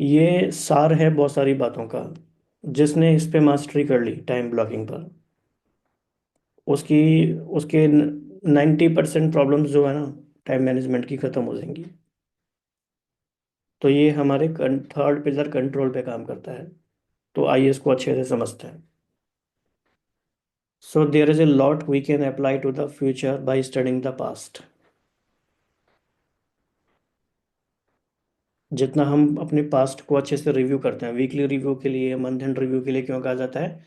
ये सार है बहुत सारी बातों का। जिसने इस पे मास्टरी कर ली टाइम ब्लॉकिंग पर, उसकी उसके 90% प्रॉब्लम्स जो है ना टाइम मैनेजमेंट की ख़त्म हो जाएंगी। तो ये हमारे थर्ड पिलर कंट्रोल पे काम करता है। तो आइए इसको अच्छे से समझते हैं। So there is a lot we can apply to the future by studying the past. जितना हम अपने पास्ट को अच्छे से रिव्यू करते हैं, वीकली रिव्यू के लिए, मंथ एंड रिव्यू के लिए क्यों कहा जाता है?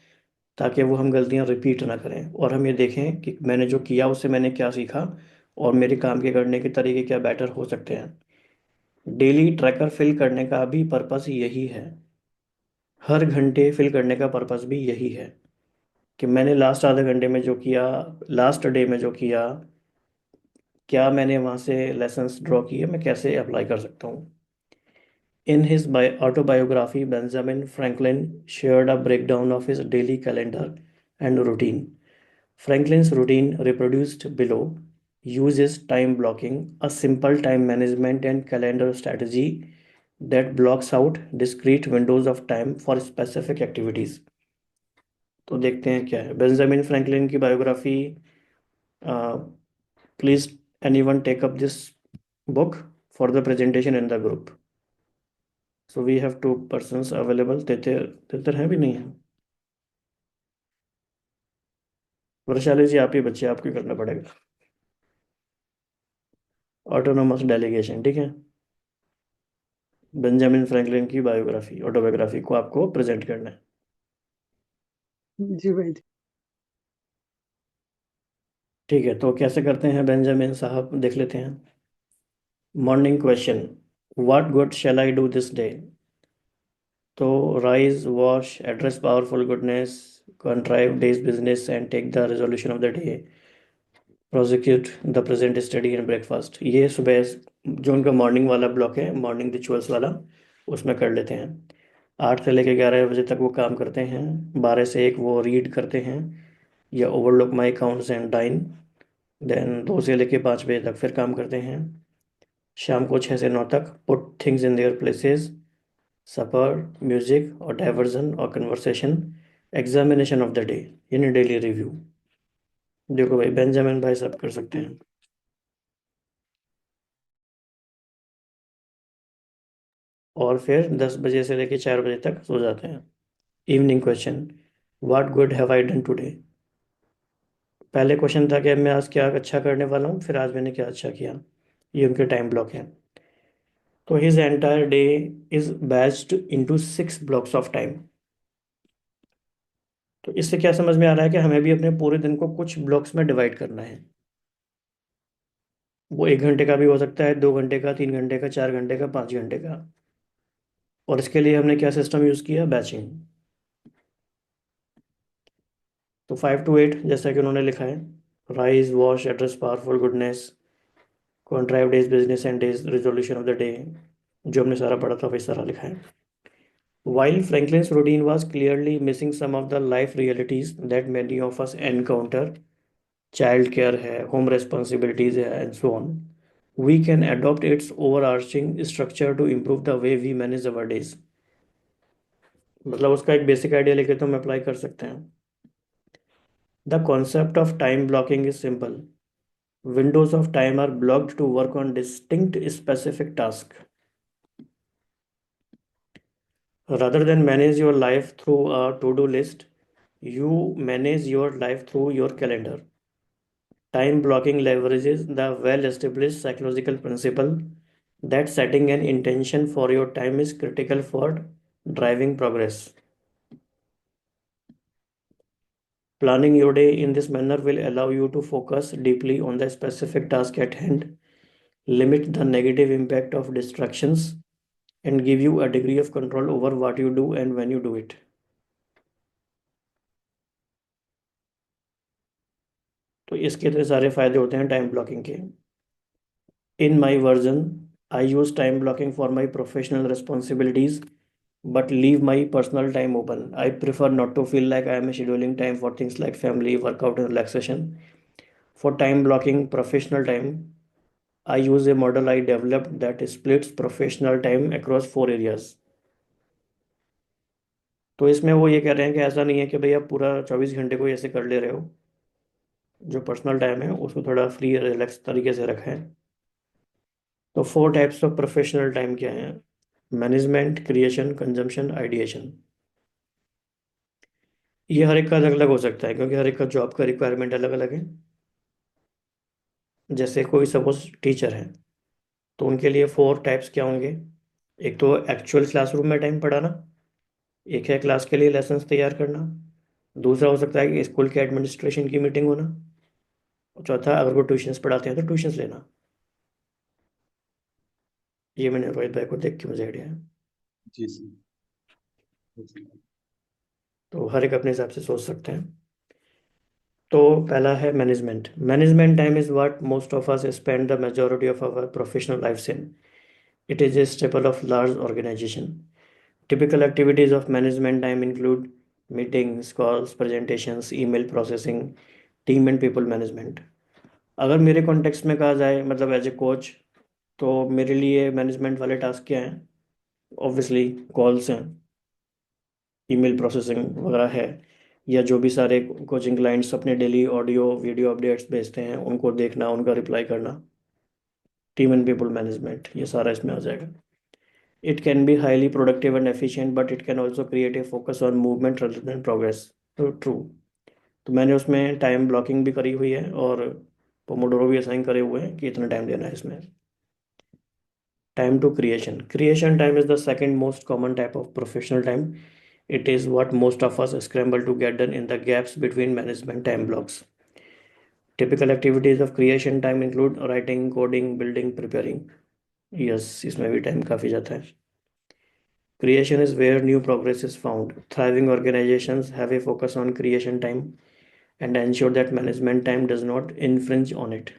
ताकि वो हम गलतियां रिपीट ना करें और हम ये देखें कि मैंने जो किया उससे मैंने क्या सीखा और मेरे काम के करने के तरीके क्या बेटर हो सकते हैं। डेली ट्रैकर फिल करने का भी पर्पस यही है। हर घंटे फिल करने का पर्पस भी यही है कि मैंने लास्ट आधे घंटे में जो किया, लास्ट डे में जो किया, क्या मैंने वहाँ से लेसन्स ड्रॉ किए, मैं कैसे अप्लाई कर सकता हूँ। In his autobiography, Benjamin Franklin shared a breakdown of his daily calendar and routine. Franklin's routine, reproduced below, uses time blocking, a simple time management and calendar strategy that blocks out discrete windows of time for specific activities. तो देखते हैं क्या है Benjamin Franklin की biography. Please anyone take up this book for the presentation in the group. So we have two persons available. तेतर तेतर है भी नहीं है। वैशाली जी आप ही बच्चे, आपको ही करना पड़ेगा। ऑटोनोमस डेलीगेशन, ठीक है। बेंजामिन फ्रैंकलिन की बायोग्राफी, ऑटोबायोग्राफी को आपको प्रेजेंट करना है। जी भाई जी। ठीक है, तो कैसे करते हैं बेंजामिन साहब, देख लेते हैं। Morning question, what good shall I do this day? तो rise, wash, address powerful goodness, contrive day's business and take the resolution of the day, prosecute the present study and breakfast. ये सुबह जो उनका morning वाला block है, morning rituals वाला, उसमें कर लेते हैं। 8 से लेकर 11 बजे तक वो काम करते हैं। 12 से 1 वो रीड करते हैं या overlook my accounts and dine. Then 2 से लेकर 5 बजे तक फिर काम करते हैं। शाम को 6 से 9 तक put things in their places, supper, music और डाइवर्जन और conversation, examination of the day, यानी डेली रिव्यू। देखो भाई, बेंजामिन भाई सब कर सकते हैं। और फिर 10 बजे से लेकर 4 बजे तक सो जाते हैं। Evening question, what good have I done today? पहले क्वेश्चन था कि मैं आज क्या अच्छा करने वाला हूँ, फिर आज मैंने क्या अच्छा किया। ये उनके टाइम ब्लॉक है। तो his entire day is batched into 6 blocks of time. तो इससे क्या समझ में आ रहा है कि हमें भी अपने पूरे दिन को कुछ ब्लॉक्स में डिवाइड करना है। वो 1 घंटे का भी हो सकता है, 2 घंटे का, 3 घंटे का, 4 घंटे का, 5 घंटे का। और इसके लिए हमने क्या सिस्टम यूज़ किया? बैचिंग। तो 5 to 8 जैसा कि उन्होंने लिखा है, rise, wash, address powerful goodness, contrive day's business and day's resolution of the day. जो हमने सारा पढ़ा था वही सारा लिखा है। While Franklin's routine was clearly missing some of the life realities that many of us encounter, child care है, home responsibilities है, and so on, we can adopt its overarching structure to improve the way we manage our days. मतलब उसका एक basic idea लेके तो हम apply कर सकते हैं। The concept of time blocking is simple. Windows of time are blocked to work on distinct specific tasks. Rather than manage your life through a to-do list, you manage your life through your calendar. Time blocking leverages the well-established psychological principle that setting an intention for your time is critical for driving progress. Planning your day in this manner will allow you to focus deeply on the specific task at hand, limit the negative impact of distractions, and give you a degree of control over what you do and when you do it. तो इसके इतने सारे फायदे होते हैं time blocking के। In my version, I use time blocking for my professional responsibilities but leave my personal time open. I prefer not to feel like I am scheduling time for things like family, workout, and relaxation. For time blocking professional time, I use a model I developed that splits professional time across 4 areas. तो इसमें वो ये कह रहे हैं कि ऐसा नहीं है कि भाई आप पूरा 24 घंटे को ऐसे कर ले रहे हो। जो पर्सनल टाइम है उसको थोड़ा फ्री रिलैक्स तरीके से रखें। तो 4 टाइप्स ऑफ प्रोफेशनल टाइम क्या है? Management, creation, consumption, ideation. ये हर एक का अलग अलग हो सकता है क्योंकि हर एक का जॉब का रिक्वायरमेंट अलग अलग है। जैसे कोई सपोज टीचर है, तो उनके लिए 4 टाइप्स क्या होंगे? एक तो एक्चुअल क्लासरूम में टाइम पढ़ाना, एक है क्लास के लिए लेसन्स तैयार करना, दूसरा हो सकता है कि स्कूल के एडमिनिस्ट्रेशन की मीटिंग होना, और चौथा अगर वो ट्यूशन्स पढ़ाते हैं तो ट्यूशन्स लेना। ये मैंने रोहित भाई को देख के मुझे आइडिया है। जी सर। जी तो हर एक अपने हिसाब से सोच सकते हैं। तो पहला है management. Management time is what most of us spend the majority of our professional life in. It is a staple of large organization. Typical activities of management time include meetings, calls, presentations, email processing, team and people management. अगर मेरे context में कहा जाए मतलब as a coach, तो मेरे लिए management वाले टास्क क्या हैं? ऑब्वियसली कॉल्स हैं, ईमेल प्रोसेसिंग वगैरह है, या जो भी सारे कोचिंग क्लाइंट्स अपने डेली ऑडियो वीडियो अपडेट्स भेजते हैं उनको देखना, उनका रिप्लाई करना। टीम एंड पीपल मैनेजमेंट, ये सारा इसमें आ जाएगा। It can be highly productive and efficient but it can also create a focus on movement rather than progress. तो ट्रू। तो मैंने उसमें टाइम ब्लॉकिंग भी करी हुई है और पोमोडोरो भी असाइन करे हुए हैं कि इतना टाइम देना है इसमें। Time to creation. Creation time is the second most common type of professional time. It is what most of us scramble to get done in the gaps between management time blocks. Typical activities of creation time include writing, coding, building, preparing. Yes, इसमें भी time काफ़ी जाता है। Creation is where new progress is found. Thriving organizations have a focus on creation time and ensure that management time does not infringe on it.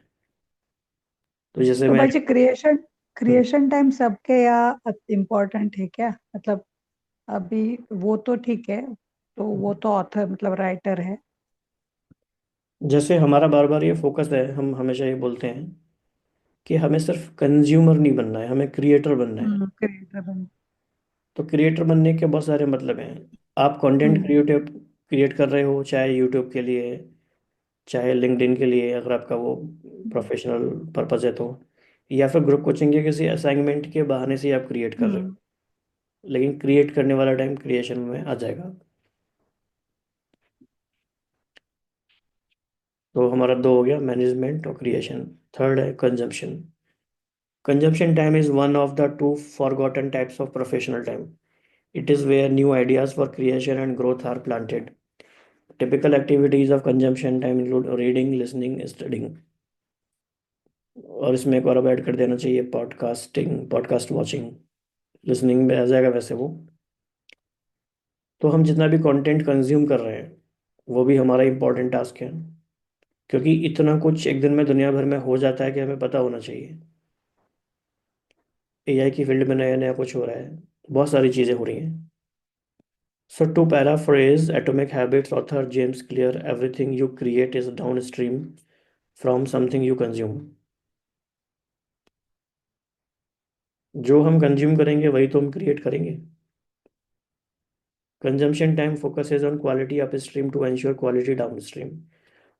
तो जैसे तो मैं भाई जी, क्रिएशन हम्म, क्रिएशन टाइम सबके यहाँ इम्पोर्टेंट है क्या? मतलब अभी वो तो ठीक है, तो वो तो ऑथर मतलब राइटर है। जैसे हमारा बार बार ये फोकस है, हम हमेशा ये बोलते हैं कि हमें सिर्फ कंज्यूमर नहीं बनना है, हमें क्रिएटर बनना है। क्रिएटर बन। तो क्रिएटर बनने के बहुत सारे मतलब हैं। आप कंटेंट हम्म क्रिएट कर रहे हो, चाहे यूट्यूब के लिए, चाहे लिंक्डइन के लिए अगर आपका वो प्रोफेशनल पर्पज़ है तो, या फिर ग्रुप कोचिंग के किसी असाइनमेंट के बहाने से आप क्रिएट कर रहे हम्म हो। लेकिन क्रिएट करने वाला टाइम क्रिएशन में आ जाएगा। तो हमारा दो हो गया, मैनेजमेंट और क्रिएशन। थर्ड है consumption. Consumption time is one of the two forgotten types of professional time. It is where new ideas for creation and growth are planted. Typical activities of consumption time include reading, listening, studying. और इसमें एक और अब add कर देना चाहिए podcasting, podcast watching. Listening में आ जाएगा वैसे वो। तो हम जितना भी कंटेंट कंज्यूम कर रहे हैं वो भी हमारा इंपॉर्टेंट टास्क है, क्योंकि इतना कुछ एक दिन में दुनिया भर में हो जाता है कि हमें पता होना चाहिए। एआई की फील्ड में नया नया कुछ हो रहा है, बहुत सारी चीज़ें हो रही हैं। So to paraphrase Atomic Habits author James Clear, everything you create is downstream from something you consume. जो हम कंज्यूम करेंगे वही तो हम क्रिएट करेंगे। Consumption time focuses on quality upstream to ensure quality downstream.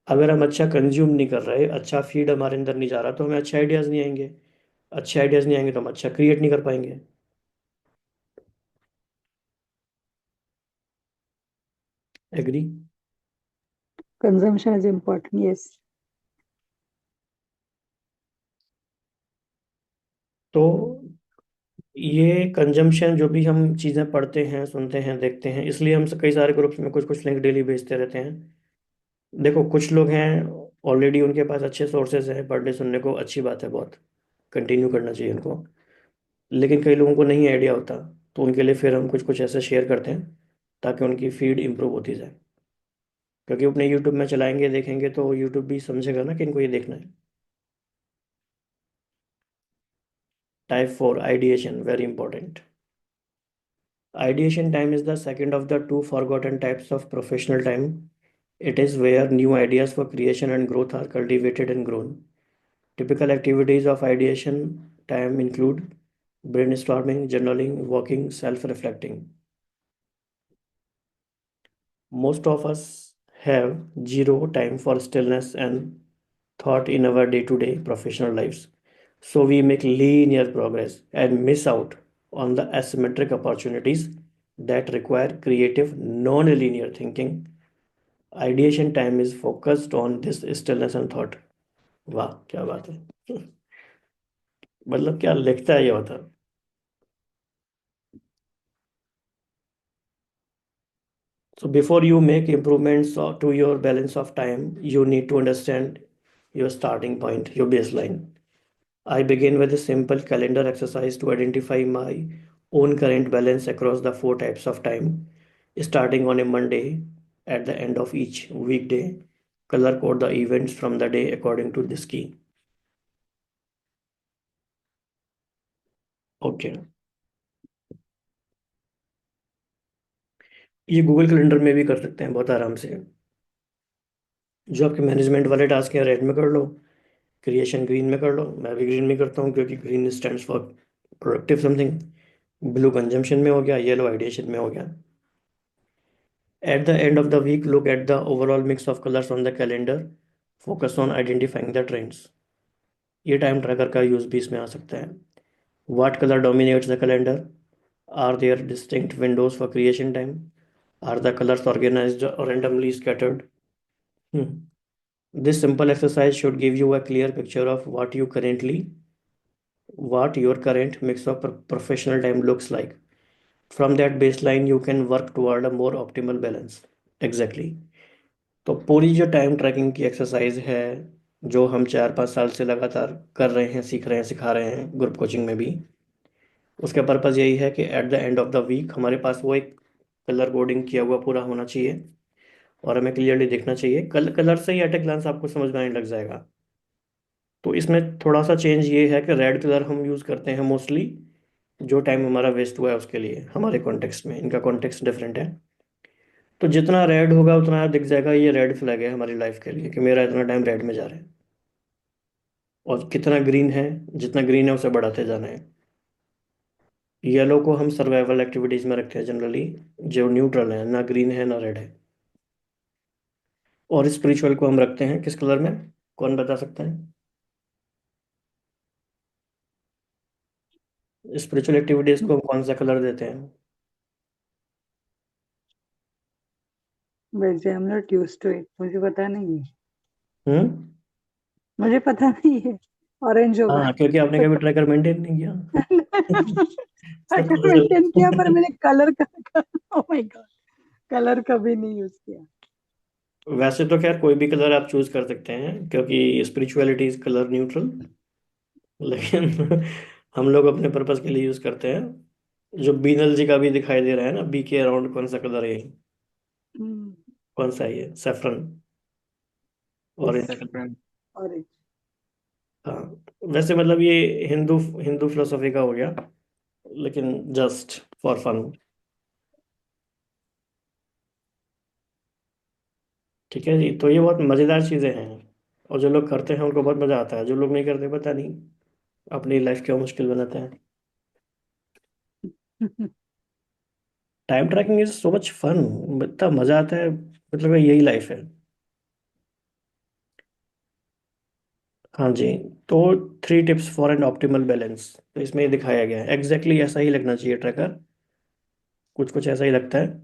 अगर हम अच्छा कंज्यूम नहीं कर रहे, अच्छा फीड हमारे अंदर नहीं जा रहा, तो हमें अच्छे आइडियाज़ नहीं आएंगे। अच्छे आइडियाज़ नहीं आएंगे तो हम अच्छा क्रिएट नहीं कर पाएंगे। Agree? Consumption is important, yes. तो ये कंजम्पशन जो भी हम चीज़ें पढ़ते हैं, सुनते हैं, देखते हैं, इसलिए हम कई सारे ग्रुप्स में कुछ कुछ लिंक डेली भेजते रहते हैं। देखो कुछ लोग हैं ऑलरेडी, उनके पास अच्छे सोर्सेज हैं पर डे सुनने को, अच्छी बात है, बहुत कंटिन्यू करना चाहिए उनको। लेकिन कई लोगों को नहीं आइडिया होता, तो उनके लिए फिर हम कुछ कुछ ऐसे शेयर करते हैं ताकि उनकी फीड इंप्रूव होती जाए। क्योंकि अपने यूट्यूब में चलाएंगे देखेंगे तो यूट्यूब भी समझेगा ना कि इनको ये देखना है। Type 4 ideation, very important. Ideation time is the second of the two forgotten types of professional time. It is where new ideas for creation and growth are cultivated and grown. Typical activities of ideation time include brainstorming, journaling, walking, self reflecting. Most of us have zero time for stillness and thought in our day to day professional lives. So we make linear progress and miss out on the asymmetric opportunities that require creative, non linear thinking. Ideation time is focused on this stillness and thought. वाह क्या बात है मतलब क्या लिखता है ये होता. So before you make improvements to your balance of time, you need to understand your starting point, your baseline. I begin with a simple calendar exercise to identify my own current balance across the four types of time. Starting on a Monday, at the end of each weekday, color code the events from the day according to this key. Okay. ये Google calendar में भी कर सकते हैं बहुत आराम से. जो आपके मैनेजमेंट वाले टास्क हैं रेड में कर लो, क्रिएशन ग्रीन में कर लो. मैं भी ग्रीन में करता हूँ क्योंकि green stands for productive something. Blue consumption में हो गया, येलो आइडिएशन में हो गया. At the end of the week, look at the overall mix of colors on the calendar. Focus on identifying the trends. ये टाइम ट्रैकर का use भी इसमें आ सकता है. What color dominates the calendar? Are there distinct windows for creation time? Are the colors organized or randomly scattered? Hmm. This simple exercise should give you a clear picture of what your current mix of professional time looks like. From that baseline, you can work toward a more optimal balance. Exactly. तो पूरी जो time trekking की exercise है, जो हम 4-5 साल से लगातार कर रहे हैं, सीख रहे हैं, सिखा रहे हैं ग्रुप कोचिंग में भी, उसका पर्पज़ यही है कि at the end of the week हमारे पास वो एक कलर कोडिंग किया हुआ पूरा होना चाहिए और हमें क्लियरली दिखना चाहिए. कलर से ही एट ए ग्लांस आपको समझ में आने लग जाएगा. तो इसमें थोड़ा सा चेंज ये है कि रेड कलर हम यूज़ करते हैं मोस्टली जो टाइम हमारा वेस्ट हुआ है उसके लिए. हमारे कॉन्टेक्स्ट में इनका कॉन्टेक्स्ट डिफरेंट है. तो जितना रेड होगा उतना दिख जाएगा ये रेड फ्लैग है हमारी लाइफ के लिए कि मेरा इतना टाइम रेड में जा रहा है. और कितना ग्रीन है, जितना ग्रीन है उसे बढ़ाते जाना है. येलो को हम सर्वाइवल एक्टिविटीज में रखते हैं जनरली, जो न्यूट्रल है, ना ग्रीन है ना रेड है. और स्पिरिचुअल को हम रखते हैं किस कलर में, कौन बता सकता है? स्पिरिचुअल एक्टिविटीज को हम कौन सा कलर देते हैं? वैसे हम लोग ट्यूज टू इट, मुझे पता नहीं है। हम्म. मुझे पता नहीं है। ऑरेंज होगा। हाँ, क्योंकि आपने कभी ट्रैकर मेंटेन नहीं किया. सब ट्रैकर पता मेंटेन किया पर चल. मैंने कलर का ओह माय गॉड, कलर कभी नहीं यूज किया। वैसे तो खैर कोई भी कलर आप चूज कर सकते हैं क्योंकि स्पिरिचुअलिटी इज कलर न्यूट्रल. लेकिन हम लोग अपने पर्पस के लिए यूज करते हैं. जो बीनल जी का भी दिखाई दे रहा है ना, बी के अराउंड कौन सा कलर है ये? हम्म। कौन सा है ये? Saffron. Orange colour. Saffron. Orange. हाँ. वैसे मतलब ये हिंदू हिंदू फिलोसफी का हो गया, लेकिन जस्ट फॉर फन. ठीक है जी. तो ये बहुत मज़ेदार चीज़ें हैं और जो लोग करते हैं उनको बहुत मज़ा आता है. जो लोग नहीं करते पता नहीं अपनी लाइफ क्यों मुश्किल बनाते हैं. Time tracking is so much fun. इतना मज़ा आता है, मतलब यही लाइफ है. हाँ जी. तो 3 tips for an optimal balance, तो इसमें ये दिखाया गया है एग्जैक्टली ऐसा ही लगना चाहिए ट्रैकर. कुछ कुछ ऐसा ही लगता है.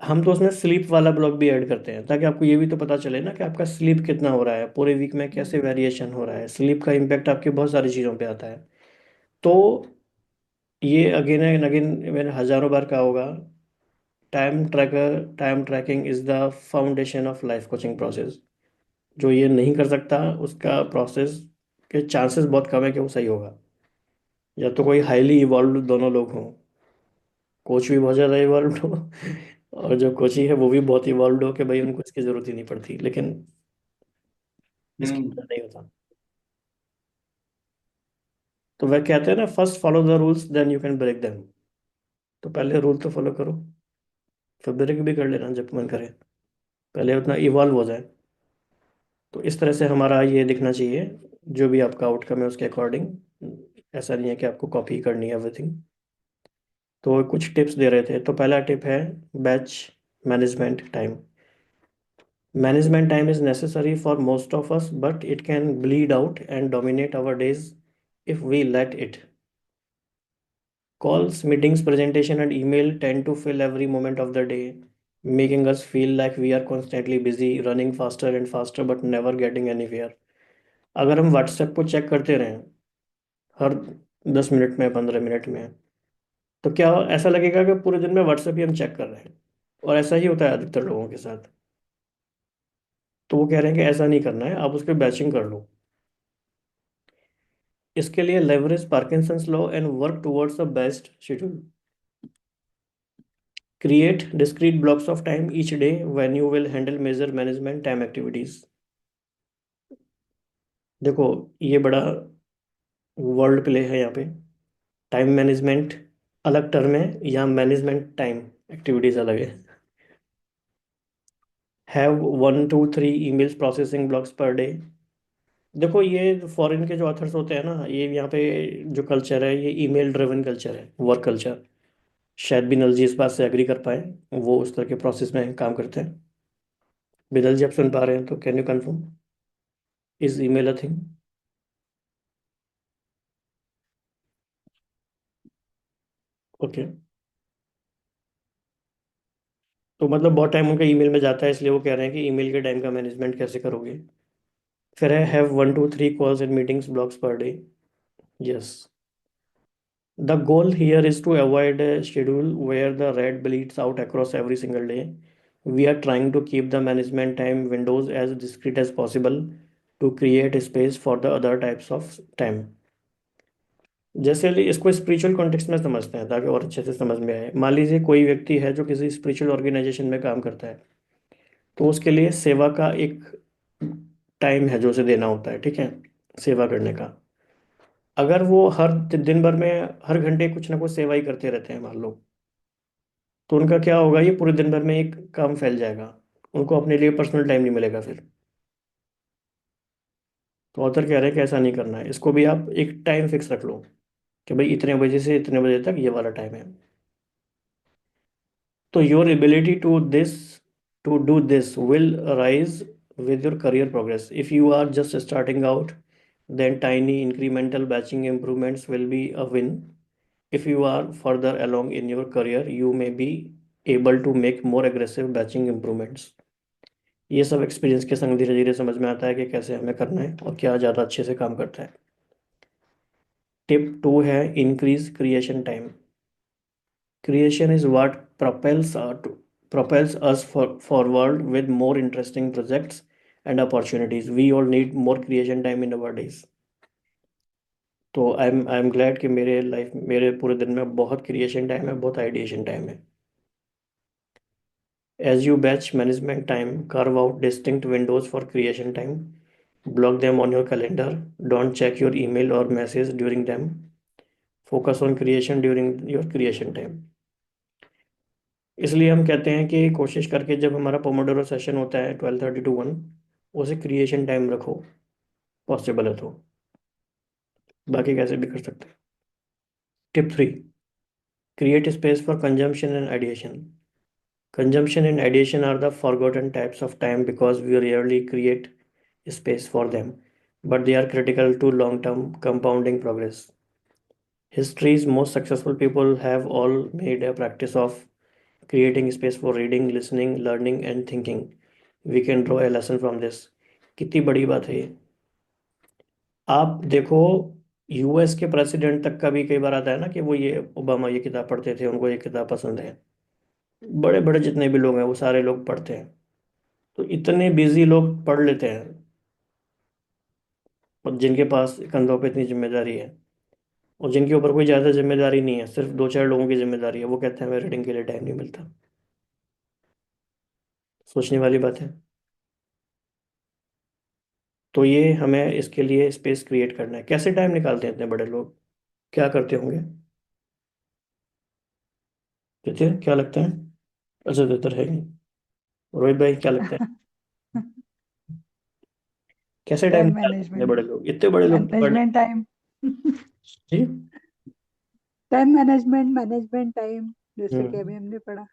हम तो उसमें स्लीप वाला ब्लॉक भी ऐड करते हैं ताकि आपको ये भी तो पता चले ना कि आपका स्लीप कितना हो रहा है पूरे वीक में, कैसे वेरिएशन हो रहा है. स्लीप का इम्पैक्ट आपकी बहुत सारी चीज़ों पे आता है. तो ये अगेन एंड अगेन मैंने हजारों बार कहा होगा, time tracking is the foundation of life coaching process. जो ये नहीं कर सकता उसका प्रोसेस के चांसेस बहुत कम है कि वो सही होगा. या तो कोई हाईली इवॉल्व दोनों लोग हों, कोच भी बहुत ज़्यादा इवॉल्व हो और जो कोची है वो भी बहुत इवॉल्व हो कि भाई उनको इसकी ज़रूरत ही नहीं पड़ती, लेकिन इसकी हम्म। वजह नहीं होता. तो वह कहते हैं ना, first follow the rules then you can break them. तो पहले रूल तो फॉलो करो, फिर ब्रेक भी कर लेना जब मन करे. पहले उतना इवॉल्व हो जाए. तो इस तरह से हमारा ये दिखना चाहिए जो भी आपका आउटकम है उसके अकॉर्डिंग. ऐसा नहीं है कि आपको कॉपी करनी है एवरीथिंग. तो कुछ टिप्स दे रहे थे. तो पहला टिप है batch management time. Management time is necessary for most of us, but it can bleed out and dominate our days if we let it. Calls, meetings, presentation, and email tend to fill every moment of the day, making us feel like we are constantly busy, running faster and faster, but never getting anywhere. अगर हम WhatsApp को check करते रहें हर 10 minute में, 15 minute में, तो क्या ऐसा लगेगा कि पूरे दिन में व्हाट्सएप ही हम चेक कर रहे हैं। और ऐसा ही होता है अधिकतर लोगों के साथ। तो वो कह रहे हैं कि ऐसा नहीं करना है, आप उस पर बैचिंग कर लो। इसके लिए leverage Parkinson's law and work towards a best schedule. Create discrete blocks of time each day when you will handle major management time activities. देखो, ये बड़ा वर्ल्ड प्ले है यहाँ पे। टाइम मैनेजमेंट अलग टर्म है, यहाँ मैनेजमेंट टाइम एक्टिविटीज अलग है। Have 1 2 3 emails processing blocks per day. देखो, ये फॉरेन के जो ऑथर्स होते हैं ना, ये यहाँ पे जो कल्चर है, ये ईमेल ड्रिवन कल्चर है, वर्क कल्चर। शायद बिनल जी इस बात से एग्री कर पाए, वो उस तरह के प्रोसेस में काम करते हैं। बिनल जी, आप सुन पा रहे हैं तो can you confirm, is email a thing? Okay. तो मतलब बहुत टाइम उनका ईमेल में जाता है, इसलिए वो कह रहे हैं कि ईमेल के टाइम का मैनेजमेंट कैसे करोगे। फिर है have 1 2 3 calls and meetings blocks per day. Yes, the goal here is to avoid a schedule where the red bleeds out across every single day. We are trying to keep the management time windows as discrete as possible to create a space for the other types of time. जैसे इसको spiritual context में समझते हैं ताकि और अच्छे से समझ में आए। मान लीजिए कोई व्यक्ति है जो किसी स्पिरिचुअल ऑर्गेनाइजेशन में काम करता है, तो उसके लिए सेवा का एक टाइम है जो उसे देना होता है, ठीक है, सेवा करने का। अगर वो हर दिन भर में हर घंटे कुछ ना कुछ सेवा ही करते रहते हैं, मान लो, तो उनका क्या होगा, ये पूरे दिन भर में एक काम फैल जाएगा, उनको अपने लिए पर्सनल टाइम नहीं मिलेगा फिर। तो ऑथर कह रहे हैं कि ऐसा नहीं करना है, इसको भी आप एक टाइम फिक्स रख लो कि भाई इतने बजे से इतने बजे तक ये वाला टाइम है। तो your ability to do this will rise with your career progress. If you are just starting out, then tiny incremental batching improvements will be a win. If you are further along in your career, you may be able to make more aggressive batching improvements. ये सब experience के संग धीरे धीरे समझ में आता है कि कैसे हमें करना है और क्या ज़्यादा अच्छे से काम करता है। टिप 2 है increase creation time. Creation is what propels us forward with more interesting projects and opportunities. We all need more creation time in our days. तो आई एम ग्लैड कि मेरे पूरे दिन में बहुत क्रिएशन टाइम है, बहुत आइडिएशन टाइम है। As you batch management time, carve out distinct windows for creation time. Block them on your calendar. Don't check your email or message during them. Focus on creation during your creation time. इसलिए हम कहते हैं कि कोशिश करके जब हमारा Pomodoro session होता है 12:30 to 1, उसे क्रिएशन टाइम रखो, पॉसिबल है तो। बाकी कैसे भी कर सकते हैं। Tip 3, create space for consumption and ideation. Consumption and ideation are the forgotten types of time because we rarely create space for them, but they are critical to long term compounding progress. History's most successful people have all made a practice of creating space for reading, listening, learning, and thinking. We can draw a lesson from this. कितनी बड़ी बात है ये। आप देखो, US के president तक का भी कई बार आता है ना कि वो ये ओबामा ये किताब पढ़ते थे, उनको ये किताब पसंद है। बड़े बड़े जितने भी लोग हैं वो सारे लोग पढ़ते हैं। तो इतने बिजी लोग पढ़ लेते हैं, और जिनके पास कंधों पे इतनी जिम्मेदारी है, और जिनके ऊपर कोई ज़्यादा जिम्मेदारी नहीं है, सिर्फ 2 4 लोगों की जिम्मेदारी है, वो कहते हैं हमें रीडिंग के लिए टाइम नहीं मिलता। सोचने वाली बात है। तो ये हमें इसके लिए स्पेस क्रिएट करना है। कैसे टाइम निकालते हैं इतने बड़े लोग, क्या करते होंगे? कहते क्या लगता है? अच्छा, बेहतर है नहीं। रोहित भाई, क्या लगता है, कैसे टाइम टाइम निकालते हैं इतने मैनेजमेंट, बड़े लोग, इतने बड़े लोग तो पढ़। Management time. जी। टाइम मैनेजमेंट, मैनेजमेंट टाइम, जैसे कि हम्म। अभी हमने पढ़ा।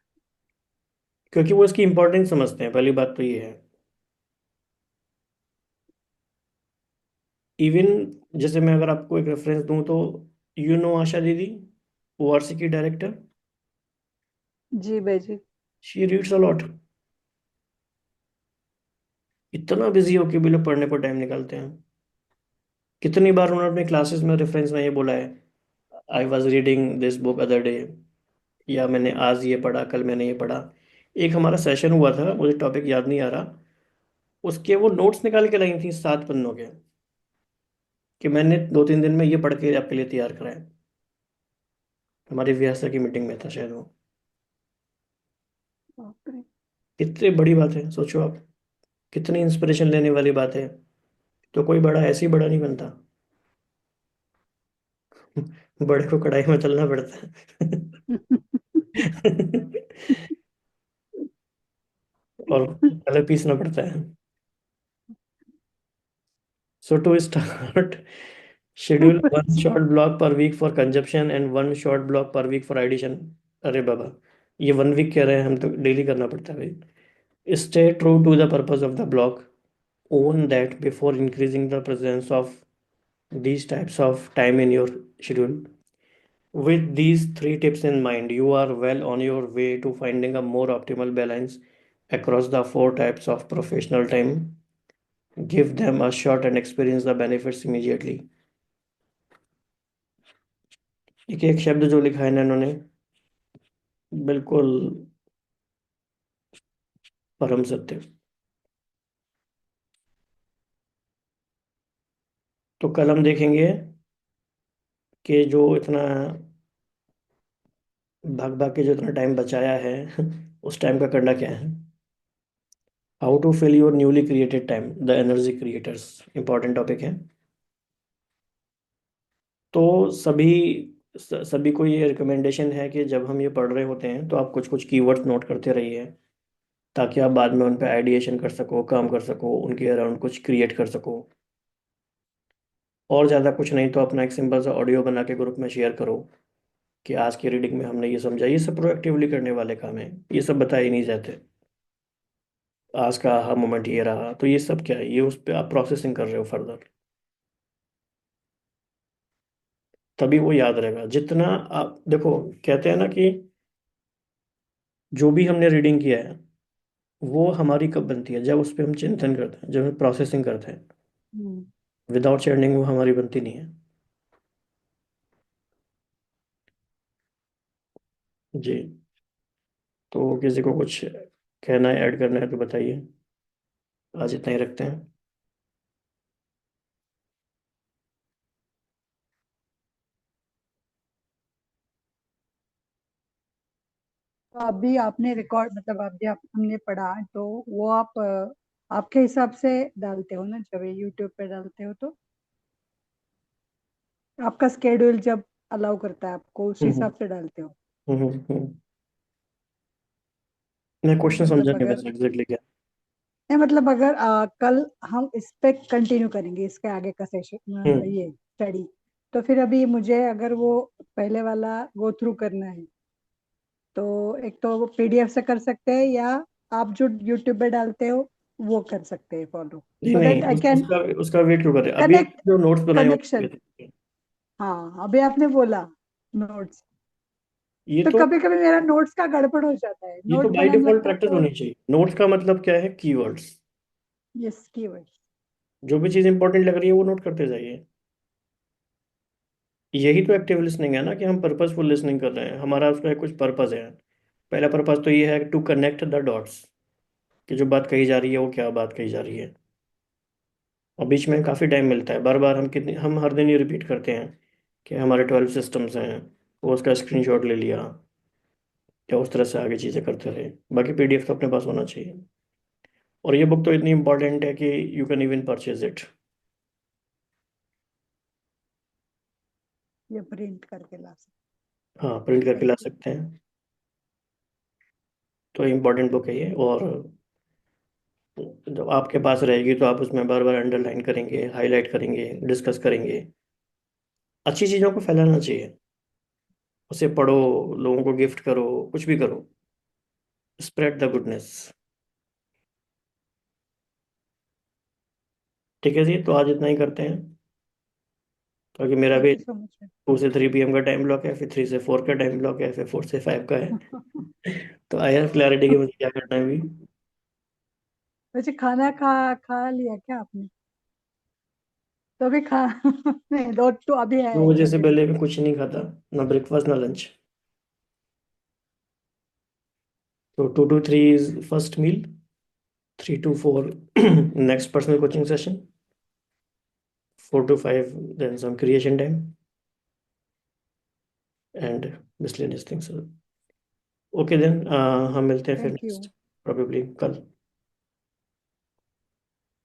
क्योंकि वो इसकी इंपॉर्टेंस समझते हैं, पहली बात तो ये है। इवन जैसे मैं अगर आपको एक रेफरेंस दूं तो, यू नो आशा दीदी, ओआरसी की डायरेक्टर, जी भाई जी। She reads a lot. इतना बिजी होके भी लोग पढ़ने पर टाइम निकालते हैं। कितनी बार उन्होंने अपने क्लासेस में रेफरेंस में ये बोला है, I was reading this book other day, या मैंने आज ये पढ़ा, कल मैंने ये पढ़ा। एक हमारा सेशन हुआ था, मुझे टॉपिक याद नहीं आ रहा, उसके वो नोट्स निकाल के लाई थी 7 पन्नों के, कि मैंने 2-3 दिन में ये पढ़ के आपके लिए तैयार कराए। हमारी व्यासा की मीटिंग में था शायद वो। बाप रे। कितनी बड़ी बात है, सोचो आप, कितनी इंस्पिरेशन लेने वाली बात है। तो कोई बड़ा ऐसे ही बड़ा नहीं बनता। बड़े को कढ़ाई में तलना पड़ता है। और पहले पीसना पड़ता है। So to start, schedule one अच्छा। Short block per week for consumption and one short block per week for addition. अरे बाबा, ये 1 वीक कह रहे हैं, हम तो डेली करना पड़ता है भाई। Stay true to the purpose of the block, own that before increasing the presence of these types of time in your schedule. With these three tips in mind, you are well on your way to finding a more optimal balance across the four types of professional time. Give them a shot and experience the benefits immediately. एक एक शब्द जो लिखा है ना इन्होंने, बिल्कुल परम सत्य। तो कल हम देखेंगे कि जो इतना भाग भाग के जो इतना टाइम बचाया है, उस टाइम का करना क्या है। How to fill your newly created time, the energy creators, important topic है। तो सभी को ये रिकमेंडेशन है कि जब हम ये पढ़ रहे होते हैं तो आप कुछ कुछ कीवर्ड्स नोट करते रहिए, ताकि आप बाद में उन पर आइडिएशन कर सको, काम कर सको, उनके अराउंड कुछ क्रिएट कर सको। और ज़्यादा कुछ नहीं तो अपना एक सिंपल सा ऑडियो बना के ग्रुप में शेयर करो कि आज की रीडिंग में हमने ये समझा। ये सब प्रोएक्टिवली करने वाले काम है, ये सब बताए ही नहीं जाते। आज का aha मोमेंट ये रहा, तो ये सब क्या है, ये उस पर आप प्रोसेसिंग कर रहे हो फर्दर। तभी वो याद रहेगा जितना आप देखो। कहते हैं ना कि जो भी हमने रीडिंग किया है वो हमारी कब बनती है, जब उस पर हम चिंतन करते हैं, जब हम प्रोसेसिंग करते हैं। हम्म। विदाउट चैंटिंग वो हमारी बनती नहीं है। जी। तो किसी को कुछ कहना है, ऐड करना है तो बताइए। आज इतना ही रखते हैं। तो अभी आपने रिकॉर्ड मतलब अभी आप हमने पढ़ा तो वो आप आपके हिसाब से डालते हो ना, जब ये यूट्यूब पे डालते हो तो आपका स्केड्यूल जब अलाउ करता है आपको उस हम्म हिसाब से डालते हो। हम्म हम्म हम्म। मैं क्वेश्चन समझा मतलब नहीं अगर वैसे एग्जैक्टली क्या। नहीं मतलब अगर कल हम इस पे कंटिन्यू करेंगे इसके आगे का सेशन हम्म। ये स्टडी, तो फिर अभी मुझे अगर वो पहले वाला गो थ्रू करना है तो एक तो वो पीडीएफ से कर सकते हैं या आप जो यूट्यूब पे डालते हो वो कर सकते हैं फॉलो, नहीं सो नहीं, दैट आई कैन उसका उसका वेट क्यों कर रहे हैं, अभी कनेक्ट आपने जो नोट्स बनाए कनेक्शन। होंगे। हाँ अभी आपने बोला नोट्स, ये तो तो कभी कभी मेरा नोट्स का गड़बड़ हो जाता है, ये तो नोट बाय बनाने डिफॉल्ट लगता हूँ प्रैक्टिस तो होनी चाहिए। नोट्स का मतलब क्या है, कीवर्ड्स। Yes keywords. जो भी चीज़ इंपॉर्टेंट लग रही है वो नोट करते जाइए। यही तो एक्टिव लिसनिंग है ना, कि हम पर्पसफुल लिसनिंग कर रहे हैं, हमारा उसका कुछ पर्पस है। पहला पर्पस तो ये है टू कनेक्ट द डॉट्स, कि जो बात कही जा रही है वो क्या बात कही जा रही है। और बीच में काफ़ी टाइम मिलता है, बार बार हम हर दिन ये रिपीट करते हैं कि हमारे 12 सिस्टम्स हैं, वो उसका स्क्रीनशॉट ले लिया, या उस तरह से आगे चीज़ें करते रहे। बाकी पीडीएफ तो अपने पास होना चाहिए। और ये बुक तो इतनी इंपॉर्टेंट है कि you can even purchase it. ये प्रिंट करके ला सकते हाँ, प्रिंट करके ला हैं। सकते हैं। तो इम्पोर्टेंट बुक है ये। और जब आपके पास रहेगी तो आप उसमें बार बार अंडरलाइन करेंगे, हाईलाइट करेंगे, डिस्कस करेंगे। अच्छी चीज़ों को फैलाना चाहिए, उसे पढ़ो, लोगों को गिफ्ट करो, कुछ भी करो। Spread the goodness. ठीक है जी, तो आज इतना ही करते हैं, क्योंकि मेरा थैंक भी यू सो मच। 2 से 3 PM का टाइम ब्लॉक है, फिर 3 से 4 का टाइम ब्लॉक है, फिर 4 से 5 का है। तो आई हैव क्लैरिटी कि मुझे क्या करना है अभी। वैसे खाना खा खा लिया क्या आपने? तो अभी खा नहीं, दो तो अभी है 2 बजे से एक्चुअली। पहले मैं कुछ नहीं खाता, ना ब्रेकफास्ट ना लंच। तो 2 to 3 is first meal, 3 to 4 next personal coaching session, 4 to 5 then some creation time and miscellaneous things. Okay then, हम मिलते हैं फिर थैंक यू। नेक्स्ट, प्रोबेबली कल।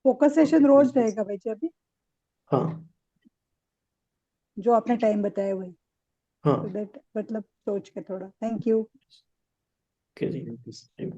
फोकस सेशन रोज रहेगा भाई जी अभी, हाँ। जो आपने टाइम बताया वही। तो हाँ। दैट मतलब सोच के थोड़ा, थैंक यू। Okay ji.